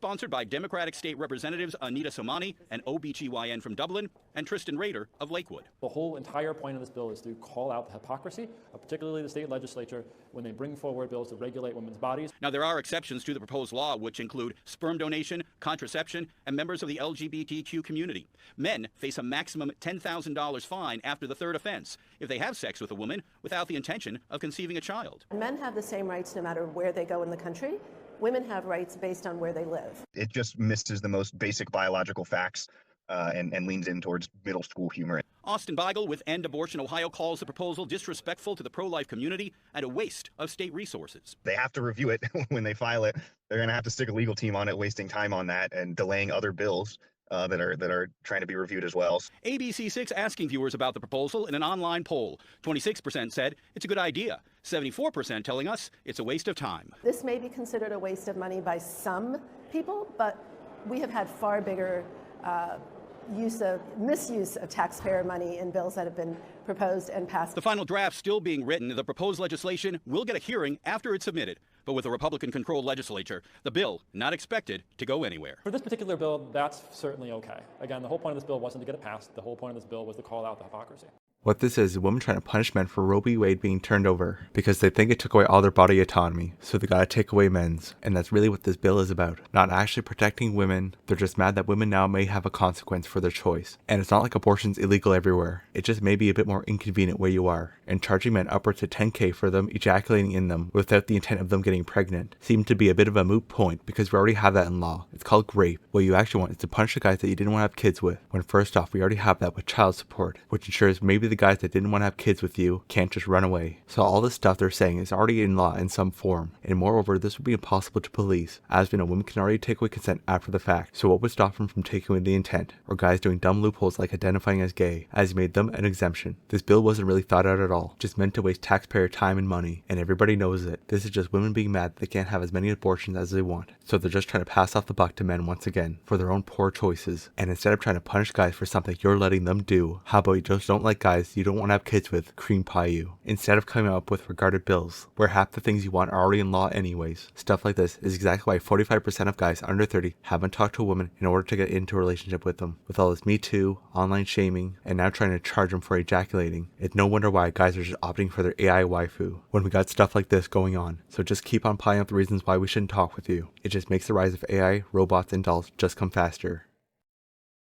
co-sponsored by Democratic State Representatives Anita Somani, an OBGYN from Dublin, and Tristan Rader of Lakewood. The whole entire point of this bill is to call out the hypocrisy of particularly the state legislature when they bring forward bills to regulate women's bodies. Now, there are exceptions to the proposed law, which include sperm donation, contraception, and members of the LGBTQ community. Men face a maximum $10,000 fine after the third offense if they have sex with a woman without the intention of conceiving a child. Men have the same rights no matter where they go in the country. Women have rights based on where they live. It just misses the most basic biological facts and leans in towards middle school humor. Austin Beigel with End Abortion Ohio calls the proposal disrespectful to the pro-life community and a waste of state resources. They have to review it when they file it. They're going to have to stick a legal team on it, wasting time on that and delaying other bills that are trying to be reviewed as well. ABC6 asking viewers about the proposal in an online poll. 26% said it's a good idea. 74% telling us it's a waste of time. This may be considered a waste of money by some people, but we have had far bigger misuse of taxpayer money in bills that have been proposed and passed. The final draft still being written. The proposed legislation will get a hearing after it's submitted. But with a Republican-controlled legislature, the bill not expected to go anywhere. For this particular bill, that's certainly okay. Again, the whole point of this bill wasn't to get it passed. The whole point of this bill was to call out the hypocrisy. What this is women trying to punish men for Roe v. Wade being turned over because they think it took away all their body autonomy, so they gotta take away men's. And that's really what this bill is about. Not actually protecting women, they're just mad that women now may have a consequence for their choice. And it's not like abortion's illegal everywhere, it just may be a bit more inconvenient where you are. And charging men upwards to $10,000 for them ejaculating in them without the intent of them getting pregnant seemed to be a bit of a moot point because we already have that in law. It's called rape. What you actually want is to punish the guys that you didn't want to have kids with, when first off we already have that with child support, which ensures maybe the guys that didn't want to have kids with you can't just run away. So all this stuff they're saying is already in law in some form, and moreover this would be impossible to police, as we know women can already take away consent after the fact. So what would stop them from taking away the intent, or guys doing dumb loopholes like identifying as gay, as he made them an exemption? This bill wasn't really thought out at all, just meant to waste taxpayer time and money, and everybody knows it. This is just women being mad that they can't have as many abortions as they want, so they're just trying to pass off the buck to men once again for their own poor choices. And instead of trying to punish guys for something you're letting them do, how about you just don't let guys you don't want to have kids with cream pie you, instead of coming up with regarded bills where half the things you want are already in law anyways. Stuff like this is exactly why 45% of guys under 30 haven't talked to a woman in order to get into a relationship with them. With all this Me Too, online shaming, and now trying to charge them for ejaculating, it's no wonder why guys are just opting for their AI waifu when we got stuff like this going on. So just keep on piling up the reasons why we shouldn't talk with you. It just makes the rise of AI, robots, and dolls just come faster.